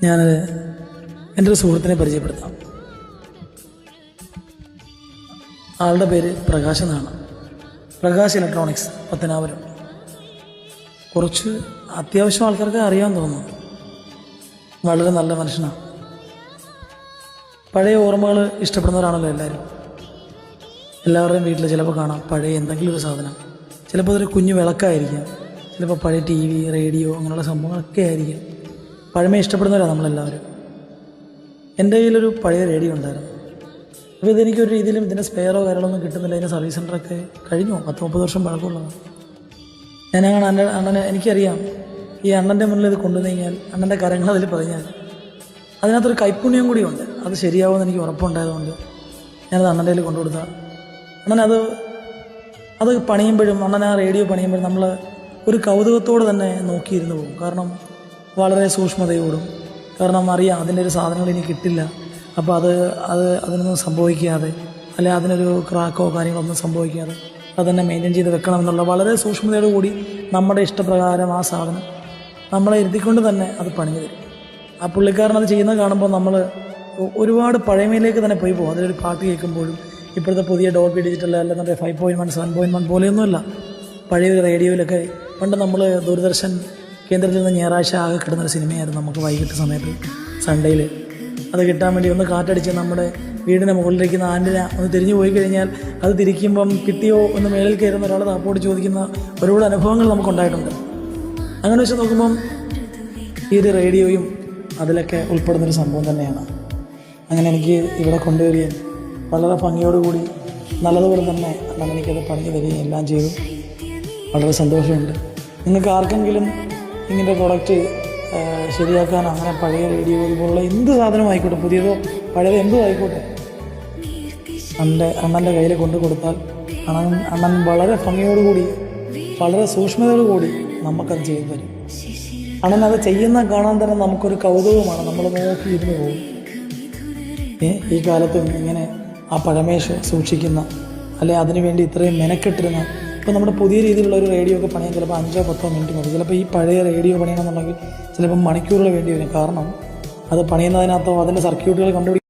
ഞാൻ എൻ്റെ ഒരു സുഹൃത്തിനെ പരിചയപ്പെടുത്താം. ആളുടെ പേര് പ്രകാശ് എന്നാണ്. പ്രകാശ് ഇലക്ട്രോണിക്സ്, പത്തനാപുരം. കുറച്ച് അത്യാവശ്യം ആൾക്കാർക്ക് അറിയാമെന്ന് തോന്നുന്നു. വളരെ നല്ല മനുഷ്യനാണ്. പഴയ ഓർമ്മകൾ ഇഷ്ടപ്പെടുന്നവരാണല്ലോ എല്ലാവരും. എല്ലാവരുടെയും വീട്ടിൽ ചിലപ്പോൾ കാണാം പഴയ എന്തെങ്കിലും ഒരു സാധനം. ചിലപ്പോൾ അതൊരു കുഞ്ഞു വിളക്കായിരിക്കാം, ചിലപ്പോൾ പഴയ ടി വി, റേഡിയോ, അങ്ങനെയുള്ള സംഭവങ്ങളൊക്കെ ആയിരിക്കാം. പഴമയെ ഇഷ്ടപ്പെടുന്നവരാണ് നമ്മളെല്ലാവരും. എൻ്റെ കയ്യിലൊരു പഴയ റേഡിയോ ഉണ്ടായിരുന്നു. അപ്പോൾ ഇതെനിക്കൊരു രീതിയിലും ഇതിൻ്റെ സ്പെയറോ കാര്യങ്ങളൊന്നും കിട്ടുന്നില്ല. ഇതിൻ്റെ സർവീസ് സെൻ്ററൊക്കെ കഴിഞ്ഞു, 10-30 വർഷം പഴക്കമുള്ളതാണ്. ഞാനങ്ങനെ അണ്ണനെ എനിക്കറിയാം, ഈ അണ്ണൻ്റെ മുന്നിൽ ഇത് കൊണ്ടു കഴിഞ്ഞാൽ, അണ്ണൻ്റെ കരങ്ങൾ അതിൽ പതിഞ്ഞാൽ അതിനകത്തൊരു കൈപ്പുണ്യം കൂടിയുണ്ട്. അത് ശരിയാവുമെന്ന് എനിക്ക് ഉറപ്പുണ്ടായതുകൊണ്ട് ഞാനത് അണ്ണൻ്റെ കയ്യിൽ കൊണ്ടുകൊടുത്ത അണ്ണനത് പണിയുമ്പോഴും, അണ്ണൻ ആ റേഡിയോ പണിയുമ്പോഴും നമ്മൾ ഒരു കൗതുകത്തോടെ തന്നെ നോക്കിയിരുന്നു പോകും. കാരണം വളരെ സൂക്ഷ്മതയോടും, കാരണം അറിയാം അതിൻ്റെ ഒരു സാധനങ്ങൾ ഇനി കിട്ടില്ല. അപ്പോൾ അതിനൊന്നും സംഭവിക്കാതെ, അല്ലെ അതിനൊരു ക്രാക്കോ കാര്യങ്ങളൊന്നും സംഭവിക്കാതെ അത് തന്നെ മെയിൻറ്റെയിൻ ചെയ്ത് വെക്കണമെന്നുള്ള വളരെ സൂക്ഷ്മതയോടു കൂടി നമ്മുടെ ഇഷ്ടപ്രകാരം ആ സാധനം നമ്മളെ ഇരുത്തിക്കൊണ്ട് തന്നെ അത് പണിഞ്ഞു തരും. ആ പുള്ളിക്കാരൻ അത് ചെയ്യുന്നത് കാണുമ്പോൾ നമ്മൾ ഒരുപാട് പഴമയിലേക്ക് തന്നെ പോയി പോകും. അതിലൊരു പാട്ട് കേൾക്കുമ്പോഴും ഇപ്പോഴത്തെ പുതിയ ഡോൾബി ഡിജിറ്റൽ അല്ലെന്നുണ്ടെ 5.1, 7.1 പോലെയൊന്നുമല്ല. പഴയ റേഡിയോയിലൊക്കെ പണ്ട് നമ്മൾ ദൂരദർശൻ കേന്ദ്രത്തിൽ നിന്ന് ഞായറാഴ്ച ആകെ കിട്ടുന്നൊരു സിനിമയായിരുന്നു നമുക്ക് വൈകിട്ട് സമയത്ത്, സൺഡേയിൽ. അത് കിട്ടാൻ വേണ്ടി ഒന്ന് കാറ്റടിച്ച് നമ്മുടെ വീടിൻ്റെ മുകളിലിരിക്കുന്ന ആൻറ്റിന ഒന്ന് തിരിഞ്ഞു പോയി കഴിഞ്ഞാൽ അത് തിരിക്കുമ്പം കിട്ടിയോ ഒന്ന് മേളിൽ കയറുന്ന ഒരാൾ താപ്പോട് ചോദിക്കുന്ന ഒരുപാട് അനുഭവങ്ങൾ നമുക്കുണ്ടായിട്ടുണ്ട്. അങ്ങനെ വെച്ച് നോക്കുമ്പം ഈ ഒരു റേഡിയോയും അതിലൊക്കെ ഉൾപ്പെടുന്നൊരു സംഭവം തന്നെയാണ്. അങ്ങനെ എനിക്ക് ഇവിടെ കൊണ്ടുവരികയും വളരെ ഭംഗിയോടുകൂടി നല്ലതുപോലെ തന്നെ അന്ന് എനിക്കത് പണിഞ്ഞു തരികയും എല്ലാം ചെയ്തു. വളരെ സന്തോഷമുണ്ട്. നിങ്ങൾക്ക് ആർക്കെങ്കിലും ഇങ്ങനത്തെ പ്രൊഡക്റ്റ് ശരിയാക്കാൻ, അങ്ങനെ പഴയ റേഡിയോ ഇതുപോലുള്ള എന്ത് സാധനമായിക്കോട്ടെ, പുതിയതോ പഴയതോ എന്തോ ആയിക്കോട്ടെ, അണ്ണൻ്റെ കയ്യിൽ കൊണ്ടു കൊടുത്താൽ അണ്ണൻ വളരെ ഭംഗിയോടുകൂടി, വളരെ സൂക്ഷ്മതയോടുകൂടി നമുക്കത് ചെയ്തു തരും. അണ്ണൻ അത് ചെയ്യുന്ന കാണാൻ തന്നെ നമുക്കൊരു കൗതുകമാണ്. നമ്മൾ നോക്കി ഇരുന്ന് പോകും. ഈ കാലത്ത് ഇങ്ങനെ ആ പഴമയെ സൂക്ഷിക്കുന്ന, അല്ലെ അതിനുവേണ്ടി ഇത്രയും മെനക്കെട്ടിരുന്ന, ഇപ്പോൾ നമ്മുടെ പുതിയ രീതിയിലുള്ള ഒരു റേഡിയോ ഒക്കെ പണിയാൻ ചിലപ്പോൾ 5-10 മിനിറ്റ് മതി. ചിലപ്പോൾ ഈ പഴയ റേഡിയോ പണിയണമെന്നുണ്ടെങ്കിൽ ചിലപ്പോൾ മണിക്കൂറുകൾ വേണ്ടി വരും. കാരണം അത് പണിയുന്നതിനകത്തോ അതിൻ്റെ സർക്യൂട്ടുകൾ കണ്ടുപിടിക്കും.